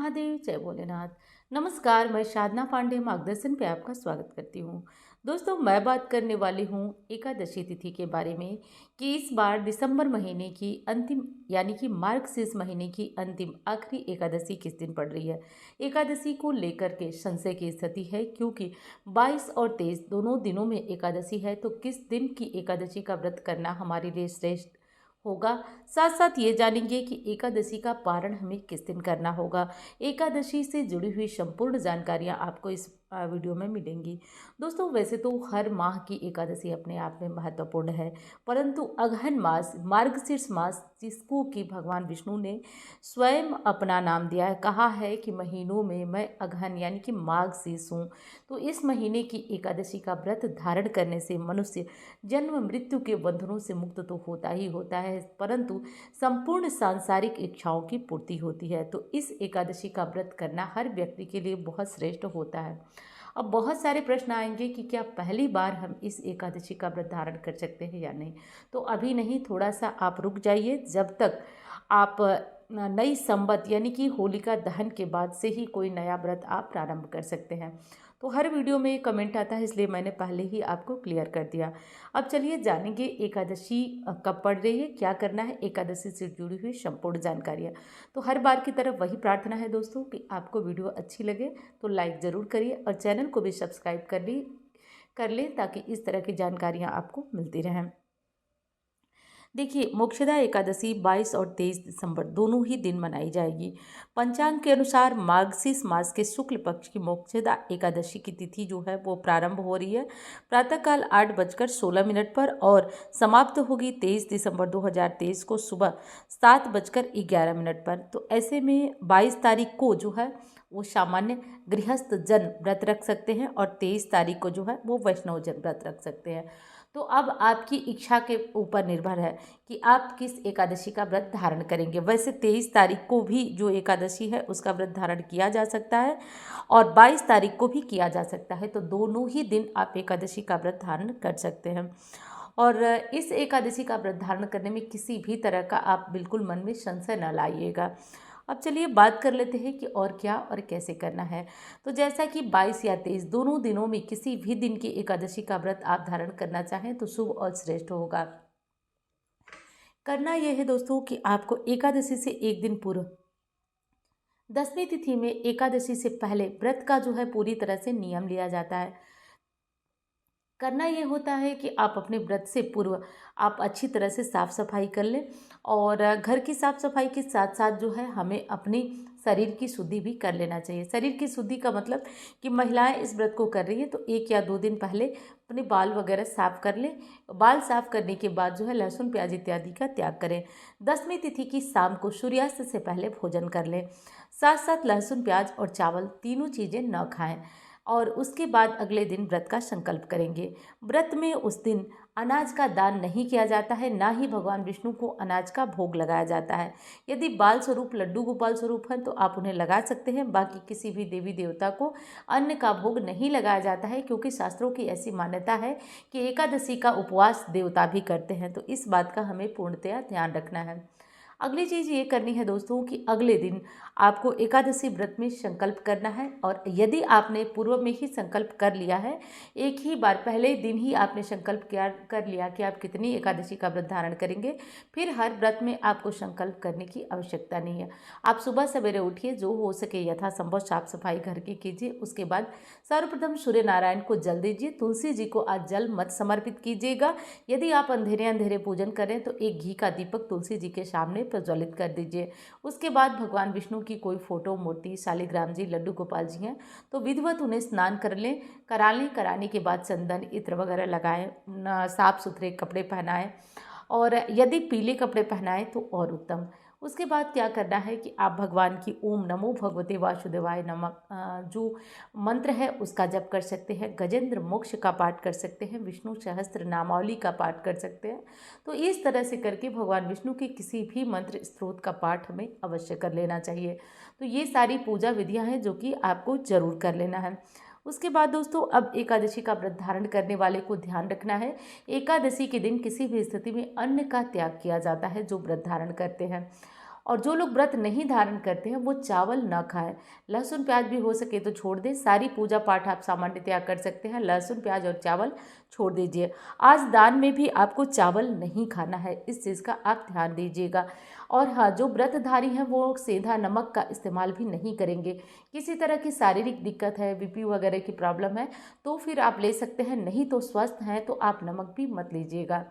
महादेव, जय भोलेनाथ। नमस्कार, मैं साधना पांडे मार्गदर्शन पे आपका स्वागत करती हूँ। दोस्तों, मैं बात करने वाली हूँ एकादशी तिथि के बारे में कि इस बार दिसंबर महीने की अंतिम यानी कि मार्गशीर्ष महीने की अंतिम आखिरी एकादशी किस दिन पड़ रही है। एकादशी को लेकर के संशय की स्थिति है, क्योंकि 22 और 23 दोनों दिनों में एकादशी है, तो किस दिन की एकादशी का व्रत करना हमारे लिए श्रेष्ठ होगा। साथ साथ ये जानेंगे कि एकादशी का पारण हमें किस दिन करना होगा। एकादशी से जुड़ी हुई संपूर्ण जानकारियाँ आपको इस वीडियो में मिलेंगी। दोस्तों, वैसे तो हर माह की एकादशी अपने आप में महत्वपूर्ण है, परंतु अगहन मास मार्गशीर्ष मास जिसको कि भगवान विष्णु ने स्वयं अपना नाम दिया है, कहा है कि महीनों में मैं अगहन यानी कि मार्गशीर्ष हूँ। तो इस महीने की एकादशी का व्रत धारण करने से मनुष्य जन्म मृत्यु के बंधनों से मुक्त तो होता ही होता है, परंतु संपूर्ण सांसारिक इच्छाओं की पूर्ति होती है। तो इस एकादशी का व्रत करना हर व्यक्ति के लिए बहुत श्रेष्ठ होता है। अब बहुत सारे प्रश्न आएंगे कि क्या पहली बार हम इस एकादशी का व्रत धारण कर सकते हैं या नहीं। तो अभी नहीं, थोड़ा सा आप रुक जाइए, जब तक आप नई संवत यानी कि होलिका दहन के बाद से ही कोई नया व्रत आप प्रारंभ कर सकते हैं। तो हर वीडियो में कमेंट आता है, इसलिए मैंने पहले ही आपको क्लियर कर दिया। अब चलिए जानेंगे एकादशी कब पड़ रही है, क्या करना है, एकादशी से जुड़ी हुई संपूर्ण जानकारियाँ। तो हर बार की तरफ वही प्रार्थना है दोस्तों कि आपको वीडियो अच्छी लगे तो लाइक ज़रूर करिए और चैनल को भी सब्सक्राइब कर लें ताकि इस तरह की जानकारियाँ आपको मिलती रहें। देखिए, मोक्षदा एकादशी 22 और 23 दिसंबर दोनों ही दिन मनाई जाएगी। पंचांग के अनुसार मार्गशीर्ष मास के शुक्ल पक्ष की मोक्षदा एकादशी की तिथि जो है वो प्रारंभ हो रही है प्रातःकाल 8:16 पर और समाप्त होगी 23 दिसंबर 2023 को सुबह 7:11 पर। तो ऐसे में 22 तारीख को जो है वो सामान्य गृहस्थ जन व्रत रख सकते हैं और 23 तारीख को जो है वो वैष्णव जन व्रत रख सकते हैं। तो अब आपकी इच्छा के ऊपर निर्भर है कि आप किस एकादशी का व्रत धारण करेंगे। वैसे 23 तारीख को भी जो एकादशी है उसका व्रत धारण किया जा सकता है और 22 तारीख को भी किया जा सकता है। तो दोनों ही दिन आप एकादशी का व्रत धारण कर सकते हैं और इस एकादशी का व्रत धारण करने में किसी भी तरह का आप बिल्कुल मन में संशय न लाइएगा। अब चलिए बात कर लेते हैं कि और क्या और कैसे करना है। तो जैसा कि 22 या 23 दोनों दिनों में किसी भी दिन की एकादशी का व्रत आप धारण करना चाहें तो शुभ और श्रेष्ठ होगा। करना यह है दोस्तों कि आपको एकादशी से एक दिन पूर्व दसवीं तिथि में एकादशी से पहले व्रत का जो है पूरी तरह से नियम लिया जाता है। करना ये होता है कि आप अपने व्रत से पूर्व आप अच्छी तरह से साफ़ सफाई कर लें और घर की साफ़ सफाई के साथ साथ जो है हमें अपनी शरीर की शुद्धि भी कर लेना चाहिए। शरीर की शुद्धि का मतलब कि महिलाएं इस व्रत को कर रही हैं तो 1 या 2 दिन पहले अपने बाल वगैरह साफ़ कर लें। बाल साफ़ करने के बाद जो है लहसुन प्याज इत्यादि का त्याग करें। 10वीं तिथि की शाम को सूर्यास्त से पहले भोजन कर लें। साथ साथ लहसुन प्याज और चावल तीनों चीज़ें न खाएं और उसके बाद अगले दिन व्रत का संकल्प करेंगे। व्रत में उस दिन अनाज का दान नहीं किया जाता है, ना ही भगवान विष्णु को अनाज का भोग लगाया जाता है। यदि बाल स्वरूप लड्डू गोपाल स्वरूप हैं तो आप उन्हें लगा सकते हैं, बाकी किसी भी देवी देवता को अन्न का भोग नहीं लगाया जाता है, क्योंकि शास्त्रों की ऐसी मान्यता है कि एकादशी का उपवास देवता भी करते हैं। तो इस बात का हमें पूर्णतया ध्यान रखना है। अगली चीज़ ये करनी है दोस्तों कि अगले दिन आपको एकादशी व्रत में संकल्प करना है और यदि आपने पूर्व में ही संकल्प कर लिया है, एक ही बार पहले दिन ही आपने संकल्प कर लिया कि आप कितनी एकादशी का व्रत धारण करेंगे, फिर हर व्रत में आपको संकल्प करने की आवश्यकता नहीं है। आप सुबह सवेरे उठिए, जो हो सके यथासंभव साफ सफाई घर की कीजिए। उसके बाद सर्वप्रथम सूर्य नारायण को जल दीजिए। तुलसी जी को आज जल मत समर्पित कीजिएगा। यदि आप अंधेरे अंधेरे पूजन करें तो एक घी का दीपक तुलसी जी के सामने प्रज्वलित कर दीजिए। उसके बाद भगवान विष्णु की कोई फोटो, मूर्ति, शालिग्राम जी, लड्डू गोपाल जी हैं तो विधिवत उन्हें स्नान करा लें। कराने के बाद चंदन इत्र वगैरह लगाएं, साफ सुथरे कपड़े पहनाएं और यदि पीले कपड़े पहनाएं तो और उत्तम। उसके बाद क्या करना है कि आप भगवान की ओम नमो भगवते वासुदेवाय नमः जो मंत्र है उसका जप कर सकते हैं, गजेंद्र मोक्ष का पाठ कर सकते हैं, विष्णु सहस्त्र नामावली का पाठ कर सकते हैं। तो इस तरह से करके भगवान विष्णु के किसी भी मंत्र स्त्रोत का पाठ हमें अवश्य कर लेना चाहिए। तो ये सारी पूजा विधियां हैं जो कि आपको जरूर कर लेना है। उसके बाद दोस्तों अब एकादशी का व्रत धारण करने वाले को ध्यान रखना है, एकादशी के दिन किसी भी स्थिति में अन्न का त्याग किया जाता है जो व्रत धारण करते हैं और जो लोग व्रत नहीं धारण करते हैं वो चावल ना खाएं। लहसुन प्याज भी हो सके तो छोड़ दें। सारी पूजा पाठ आप सामान्यतया कर सकते हैं, लहसुन प्याज और चावल छोड़ दीजिए। आज दान में भी आपको चावल नहीं खाना है, इस चीज़ का आप ध्यान दीजिएगा। और हाँ, जो व्रतधारी हैं वो सेंधा नमक का इस्तेमाल भी नहीं करेंगे। किसी तरह की शारीरिक दिक्कत है, बीपी वगैरह की प्रॉब्लम है तो फिर आप ले सकते हैं, नहीं तो स्वस्थ हैं तो आप नमक भी मत लीजिएगा।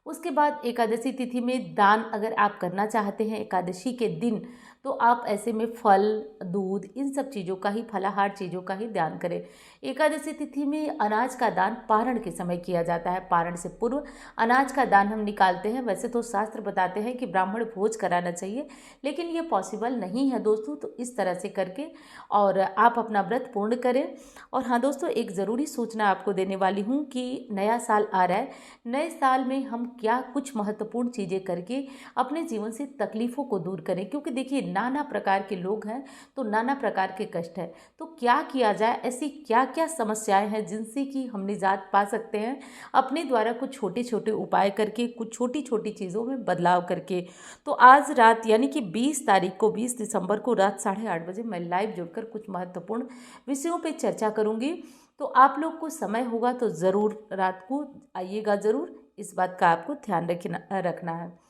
उसके बाद एकादशी तिथि में दान अगर आप करना चाहते हैं एकादशी के दिन, तो आप ऐसे में फल, दूध, इन सब चीज़ों का ही, फलाहार चीज़ों का ही दान करें। एकादशी तिथि में अनाज का दान पारण के समय किया जाता है। पारण से पूर्व अनाज का दान हम निकालते हैं। वैसे तो शास्त्र बताते हैं कि ब्राह्मण भोज कराना चाहिए, लेकिन ये पॉसिबल नहीं है दोस्तों, तो इस तरह से करके और आप अपना व्रत पूर्ण करें। और हाँ दोस्तों, एक ज़रूरी सूचना आपको देने वाली हूँ कि नया साल आ रहा है। नए साल में हम क्या कुछ महत्वपूर्ण चीज़ें करके अपने जीवन से तकलीफ़ों को दूर करें, क्योंकि देखिए नाना प्रकार के लोग हैं तो नाना प्रकार के कष्ट हैं। तो क्या किया जाए, ऐसी क्या क्या समस्याएं हैं जिनसे कि हम निजात पा सकते हैं अपने द्वारा कुछ छोटे छोटे उपाय करके, कुछ छोटी छोटी चीज़ों में बदलाव करके। तो आज रात यानी कि 20 तारीख को, 20 दिसंबर को रात 8:30 बजे मैं लाइव जुड़कर कुछ महत्वपूर्ण विषयों पर चर्चा करूँगी। तो आप लोग को समय होगा तो ज़रूर रात को आइएगा ज़रूर, इस बात का आपको ध्यान रखना है।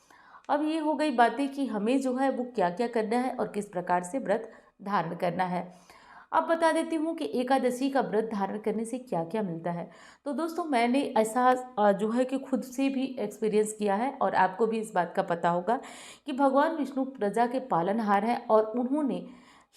अब ये हो गई बातें कि हमें जो है वो क्या क्या करना है और किस प्रकार से व्रत धारण करना है। अब बता देती हूँ कि एकादशी का व्रत धारण करने से क्या क्या मिलता है। तो दोस्तों, मैंने ऐसा जो है कि खुद से भी एक्सपीरियंस किया है और आपको भी इस बात का पता होगा कि भगवान विष्णु प्रजा के पालनहार हैं और उन्होंने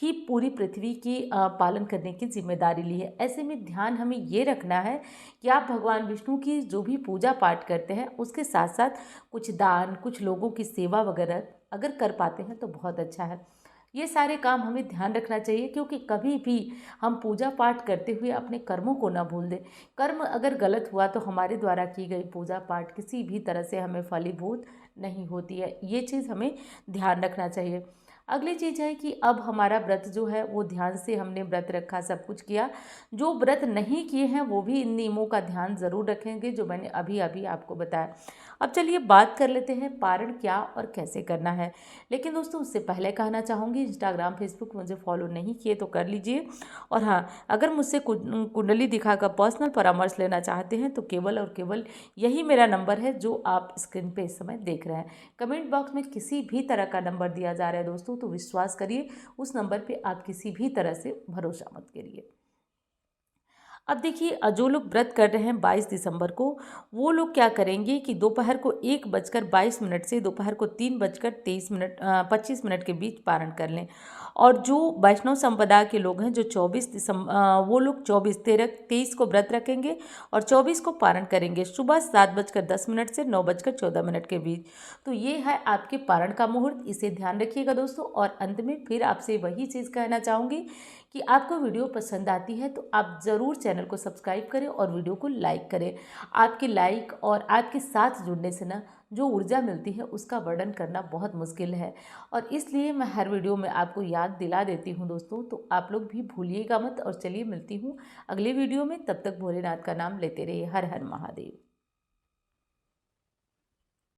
ही पूरी पृथ्वी की पालन करने की जिम्मेदारी ली है। ऐसे में ध्यान हमें ये रखना है कि आप भगवान विष्णु की जो भी पूजा पाठ करते हैं उसके साथ साथ कुछ दान, कुछ लोगों की सेवा वगैरह अगर कर पाते हैं तो बहुत अच्छा है। ये सारे काम हमें ध्यान रखना चाहिए, क्योंकि कभी भी हम पूजा पाठ करते हुए अपने कर्मों को ना भूल दें। कर्म अगर गलत हुआ तो हमारे द्वारा की गई पूजा पाठ किसी भी तरह से हमें फलीभूत नहीं होती है। ये चीज़ हमें ध्यान रखना चाहिए। अगली चीज़ है कि अब हमारा व्रत जो है वो ध्यान से हमने व्रत रखा, सब कुछ किया। जो व्रत नहीं किए हैं वो भी इन नियमों का ध्यान ज़रूर रखेंगे जो मैंने अभी अभी आपको बताया। अब चलिए बात कर लेते हैं पारण क्या और कैसे करना है। लेकिन दोस्तों, उससे पहले कहना चाहूँगी, इंस्टाग्राम, फेसबुक मुझे फॉलो नहीं किए तो कर लीजिए। और हाँ, अगर मुझसे कुंडली दिखाकर पर्सनल परामर्श लेना चाहते हैं तो केवल और केवल यही मेरा नंबर है जो आप स्क्रीन पे इस समय देख रहे हैं। कमेंट बॉक्स में किसी भी तरह का नंबर दिया जा रहा है दोस्तों, तो विश्वास करिए उस नंबर पे आप किसी भी तरह से भरोसा मत करिए। अब देखिए, जो लोग व्रत कर रहे हैं 22 दिसंबर को, वो लोग क्या करेंगे कि दोपहर को 1:22 से दोपहर को 3:23 के बीच पारण कर लें। और जो वैष्णव संप्रदाय के लोग हैं जो 24 दिसंबर, वो लोग 23 को व्रत रखेंगे और 24 को पारण करेंगे सुबह 7:10 से 9:14 के बीच। तो ये है आपके पारण का मुहूर्त, इसे ध्यान रखिएगा दोस्तों। और अंत में फिर आपसे वही चीज़ कहना चाहूँगी कि आपको वीडियो पसंद आती है तो आप ज़रूर चैनल को सब्सक्राइब करें और वीडियो को लाइक करें। आपके लाइक और आपके साथ जुड़ने से ना जो ऊर्जा मिलती है उसका वर्णन करना बहुत मुश्किल है, और इसलिए मैं हर वीडियो में आपको याद दिला देती हूँ दोस्तों। तो आप लोग भी भूलिएगा मत। और चलिए मिलती हूँ अगले वीडियो में, तब तक भोलेनाथ का नाम लेते रहिए। हर हर महादेव।